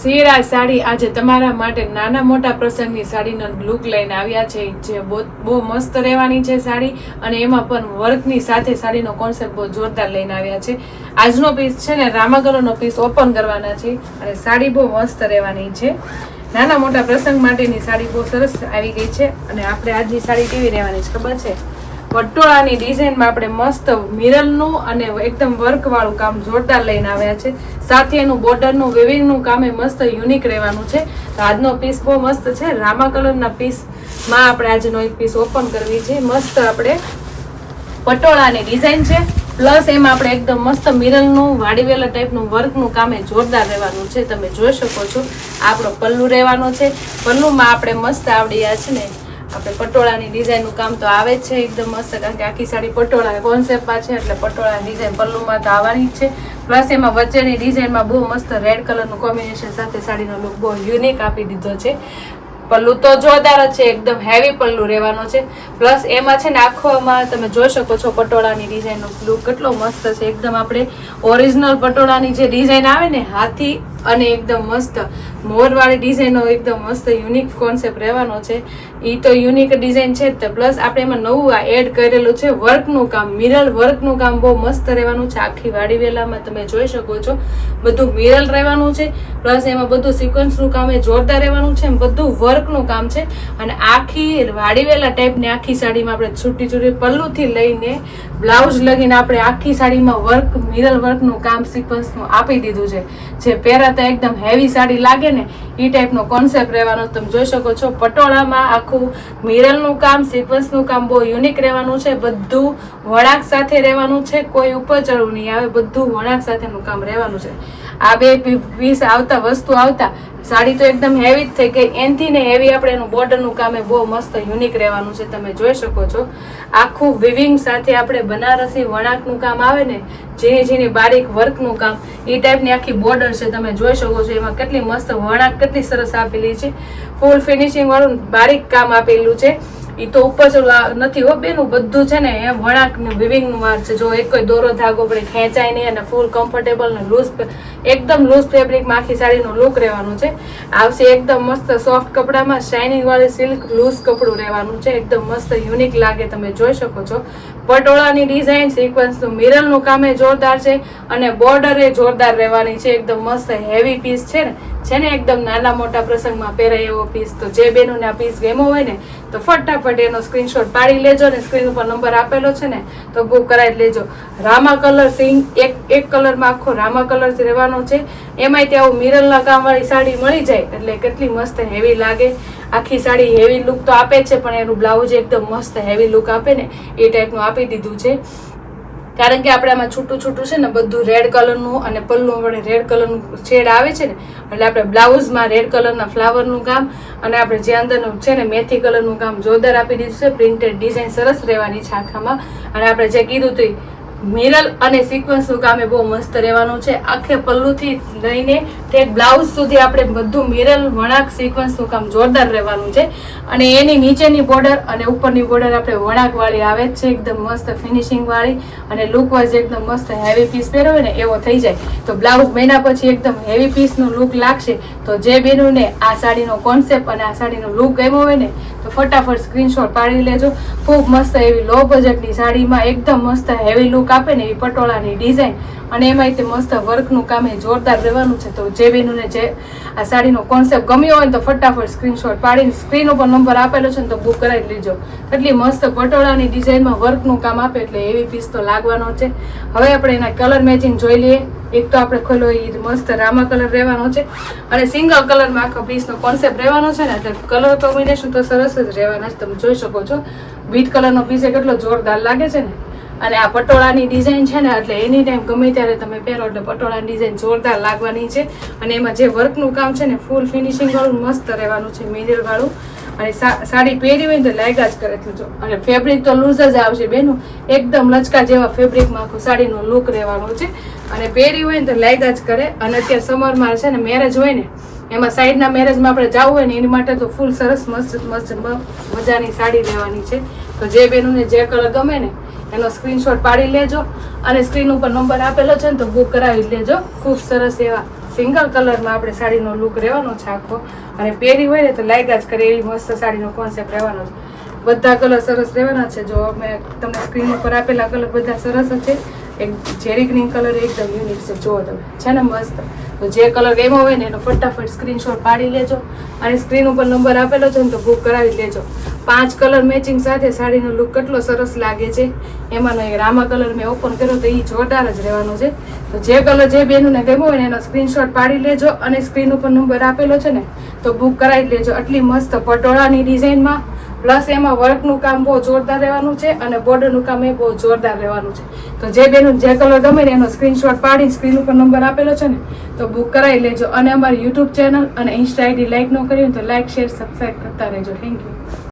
શેરા સાડી આજે તમારા માટે નાના મોટા પ્રસંગની સાડીનો લુક લઈને આવ્યા છે, જે બહુ મસ્ત રહેવાની છે સાડી, અને એમાં પણ વર્કની સાથે સાડીનો કોન્સેપ્ટ બહુ જોરદાર લઈને આવ્યા છે. આજનો પીસ છે ને રામા કલરનો પીસ ઓપન કરવાના છે, અને સાડી બહુ મસ્ત રહેવાની છે. નાના મોટા પ્રસંગ માટેની સાડી બહુ સરસ આવી ગઈ છે. અને આપણે આજની સાડી કેવી રહેવાની છે ખબર છે? પટોળાની ડિઝાઇનમાં આપણે મસ્ત મિરરનું અને એકદમ વર્ક વાળું કામ જોરદાર લઈને આવ્યા છે. સાથે એનું બોર્ડરનું વેવિંગનું કામ એ મસ્ત યુનિક રહેવાનું છે. તો આજનો પીસ બહુ મસ્ત છે. રામા કલરના પીસમાં આપણે આજનો એક પીસ ઓપન કરવી છે. મસ્ત આપણે પટોળાની ડિઝાઇન છે, પ્લસ એમાં આપણે એકદમ મસ્ત મિરરનું વાડીવેલા ટાઈપનું વર્કનું કામ એ જોરદાર રહેવાનું છે. તમે જોઈ શકો છો આપણો પલ્લુ રહેવાનો છે. પલ્લુમાં આપણે મસ્ત આવડ્યા છે ને આપણે પટોળાની ડિઝાઇનનું કામ તો આવે જ છે એકદમ મસ્ત, કારણ કે આખી સાડી પટોળા કોન્સેપ્ટમાં છે, એટલે પટોળાની ડિઝાઇન પલ્લુમાં તો આવવાની જ છે. પ્લસ એમાં વચ્ચેની ડિઝાઇનમાં બહુ મસ્ત રેડ કલરનું કોમ્બિનેશન સાથે સાડીનો લુક બહુ યુનિક આપી દીધો છે. પલ્લુ તો જોરદાર જ છે, એકદમ હેવી પલ્લુ રહેવાનો છે. પ્લસ એમાં છે ને આખોમાં તમે જોઈ શકો છો પટોળાની ડિઝાઇનનો લુક કેટલો મસ્ત છે. એકદમ આપણે ઓરિજિનલ પટોળાની જે ડિઝાઇન આવે ને હાથી અને એકદમ મસ્ત મોરવાળી ડિઝાઇનનો એકદમ મસ્ત યુનિક કોન્સેપ્ટ રહેવાનો છે. એ તો યુનિક ડિઝાઇન છે જ. પ્લસ આપણે એમાં નવું એડ કરેલું છે વર્કનું કામ, મિરર વર્કનું કામ બહુ મસ્ત રહેવાનું છે. આખી વાડી વેલામાં તમે જોઈ શકો છો બધું મિરર રહેવાનું છે. પ્લસ એમાં બધું સિક્વન્સનું કામ એ જોરદાર રહેવાનું છે, બધું વર્કનું કામ છે. અને આખી વાડીવેલા ટાઈપની આખી સાડીમાં આપણે છૂટી છૂટી પલ્લુથી લઈને બ્લાઉઝ લગીને આપણે આખી સાડીમાં વર્ક મિરર વર્કનું કામ સિક્વન્સનું આપી દીધું છે. જે પહેરાતા એકદમ હેવી સાડી લાગે ને એ ટાઈપનો કોન્સેપ્ટ રહેવાનો તમે જોઈ શકો છો. પટોળામાં આખું મિરરનું કામ સિક્વન્સનું કામ બહુ યુનિક રહેવાનું છે. બધું વળાંક સાથે રહેવાનું છે, કોઈ ઉપર ચડવું નહીં આવે, બધું વળાંક સાથેનું કામ રહેવાનું છે. આ બે પીસ આવતા વસ્તુ આવતા સાડી તો એકદમ હેવી જ થઈ ગઈ. એનથી ને હેવી આપણે એનું બોર્ડરનું કામ એ બહુ મસ્ત યુનિક રહેવાનું છે. તમે જોઈ શકો છો આખું વિવિંગ સાથે આપણે બનારસી વળાંકનું કામ આવે ને, ઝીણી ઝીણી બારીક વર્કનું કામ, એ ટાઈપની આખી બોર્ડર છે. તમે જોઈ શકો છો એમાં કેટલી મસ્ત વળાંક કેટલી સરસ આપેલી છે. ફૂલ ફિનિશિંગ વાળું બારીક કામ આપેલું છે. એ તો ઉપર નથી હો બેનું, બધું છે ને એમ વળાંકનું વિવિંગનું વાર છે. જો એક કોઈ દોરો ધાગો પડે ખેંચાય નહીં, અને ફૂલ કમ્ફર્ટેબલ ને લૂઝ એકદમ લૂઝ ફેબ્રિકમાં આખી સાડીનો લુક રહેવાનું છે. આવશે એકદમ મસ્ત સોફ્ટ કપડામાં શાઇનિંગ વાળી સિલ્ક લૂઝ કપડું રહેવાનું છે. એકદમ મસ્ત યુનિક લાગે. તમે જોઈ શકો છો પટોળાની ડિઝાઇન સિક્વન્સનું મિરરનું કામ એ જોરદાર છે, અને બોર્ડર એ જોરદાર રહેવાની છે. એકદમ મસ્ત હેવી પીસ છે ને એકદમ નાના મોટા પ્રસંગમાં પહેરાય એવો પીસ. તો જે બેનોને આ પીસ ગમ્યો હોય ને તો ફટાફટ એનો સ્ક્રીનશોટ પાડી લેજો, ને સ્ક્રીન ઉપર નંબર આપેલો છે ને તો બુક કરાવી લેજો. રામા કલર સિંગ એક કલરમાં આખો રામા કલર રહેવાનો છે. એમાંય ત્યાં મિરરના કામ વાળી સાડી મળી જાય એટલે કેટલી મસ્ત હેવી લાગે. આખી સાડી હેવી લુક તો આપે છે, પણ એનું બ્લાઉઝ એકદમ મસ્ત હેવી લુક આપે ને એ ટાઈપનું આપી દીધું છે. કારણ કે આપણે આમાં છૂટું છૂટું છે ને બધું રેડ કલરનું, અને પલ્લું આપણે રેડ કલરનું શેડ આવે છે ને, એટલે આપણે બ્લાઉઝમાં રેડ કલરના ફ્લાવરનું કામ, અને આપણે જે અંદરનું છે ને મેથી કલરનું કામ જોરદાર આપી દીધું છે. પ્રિન્ટેડ ડિઝાઇન સરસ રહેવાની છે આખામાં. અને આપણે જે કીધું હતું મિરર અને સિક્વન્સનું કામ એ બહુ મસ્ત રહેવાનું છે. આખે પલ્લુથી લઈને ઠેઠ બ્લાઉઝ સુધી આપણે બધું મિરર વળાંક સિક્વન્સનું કામ જોરદાર રહેવાનું છે. અને એની નીચેની બોર્ડર અને ઉપરની બોર્ડર આપણે વળાંક વાળી આવે જ છે, એકદમ મસ્ત ફિનિશિંગ વાળી, અને લુક વાઇઝ એકદમ મસ્ત હેવી પીસ પહેર્યો હોય ને એવો થઈ જાય. તો બ્લાઉઝ મહિના પછી એકદમ હેવી પીસનું લુક લાગશે. તો જે બેનોને આ સાડીનો કોન્સેપ્ટ અને આ સાડીનો લુક ગમ્યો હોય ને તો ફટાફટ સ્ક્રીનશોટ પાડી લેજો. ખૂબ મસ્ત એવી લો બજેટની સાડીમાં એકદમ મસ્ત હેવી લુક આપે ને એવી પટોળાની ડિઝાઇન, અને એમાં તે મસ્ત વર્કનું કામ એ જોરદાર રહેવાનું છે. તો જે બેનોને જે આ સાડીનો કોન્સેપ્ટ ગમ્યો હોય તો ફટાફટ સ્ક્રીનશોટ પાડીને સ્ક્રીન ઉપર નંબર આપેલો છે ને તો બુક કરાવી લેજો. એટલી મસ્ત પટોળાની ડિઝાઇનમાં વર્કનું કામ આપે એટલે એવી પીસ તો લાગવાનો છે. હવે આપણે એના કલર મેચિંગ જોઈ લઈએ. એક તો આપણે ખોલો એ મસ્ત રામા કલર રહેવાનો છે, અને સિંગલ કલરમાં આખો પીસનો કોન્સેપ્ટ રહેવાનો છે ને, એટલે કલર કોમ્બિનેશન તો સરસ જ રહેવાના છે. તમે જોઈ શકો છો બીટ કલરનો પીસ એ કેટલો જોરદાર લાગે છે ને. અને આ પટોળાની ડિઝાઇન છે ને એટલે એની ટાઈમ ગમે ત્યારે તમે પહેરો એટલે પટોળાની ડિઝાઇન જોરદાર લાગવાની છે. અને એમાં જે વર્કનું કામ છે ને ફૂલ ફિનિશિંગ વાળું મસ્ત રહેવાનું છે, મિરર વાળું. અને સાડી પહેરી હોય ને તો લાગ્યા જ કરે જો. અને ફેબ્રિક તો લૂઝ જ આવશે બેનું, એકદમ લચકા જેવા ફેબ્રિકમાં આખું સાડીનો લુક રહેવાનો છે. અને પહેરી હોય ને તો લાગ્યા જ કરે. અને અત્યારે સમરમાં છે ને મેરેજ હોય ને, એમાં સાઈડના મેરેજમાં આપણે જવું હોય ને એની માટે તો ફૂલ સરસ મસ્ત મજાની સાડી લેવાની છે. તો જે બેનોને જે કલર ગમે ને એનો સ્ક્રીનશોટ પાડી લેજો, અને સ્ક્રીન ઉપર નંબર આપેલો છે ને તો બુક કરાવી લેજો. ખૂબ સરસ એવા સિંગલ કલરમાં આપણે સાડીનો લુક રહેવાનો છે આખો, અને પહેરી હોય ને તો લાગ્યા જ કરે એવી મસ્ત સાડીનો કોન્સેપ્ટ રહેવાનો છે. બધા કલર સરસ રહેવાના છે. જો મેં તમને સ્ક્રીન ઉપર આપેલા કલર બધા સરસ જ છે. એક જેરી ગ્રીન કલર એકદમ યુનિક છે. જુઓ તમે, છે ને મસ્ત. તો જે કલર ગમ્યો હોય ને એનો ફટાફટ સ્ક્રીનશોટ પાડી લેજો, અને સ્ક્રીન ઉપર નંબર આપેલો છે ને તો બુક કરાવી લેજો. 5 કલર મેચિંગ સાથે સાડીનો લુક કેટલો સરસ લાગે છે. એમાંનો એક રામા કલર મેં ઓપન કર્યો તો એ જોરદાર જ રહેવાનો છે. તો જે કલર જે બેનને ગમ્યો હોય ને એનો સ્ક્રીનશોટ પાડી લેજો, અને સ્ક્રીન ઉપર નંબર આપેલો છે ને તો બુક કરાવી લેજો. આટલી મસ્ત પટોળાની ડિઝાઇનમાં, પ્લસ એમાં વર્કનું કામ બહુ જોરદાર રહેવાનું છે, અને બોર્ડરનું કામ એ બહુ જોરદાર રહેવાનું છે. તો જે બેનું જે કલર ગમે ને એનો સ્ક્રીનશોટ પાડી સ્ક્રીન ઉપર નંબર આપેલો છે ને તો બુક કરાવી લેજો. અને અમારી યુટ્યુબ ચેનલ અને ઇન્સ્ટા આઈડી લાઈક ન કરી તો લાઈક, શેર, સબસ્ક્રાઈબ કરતા રહેજો. Thank you.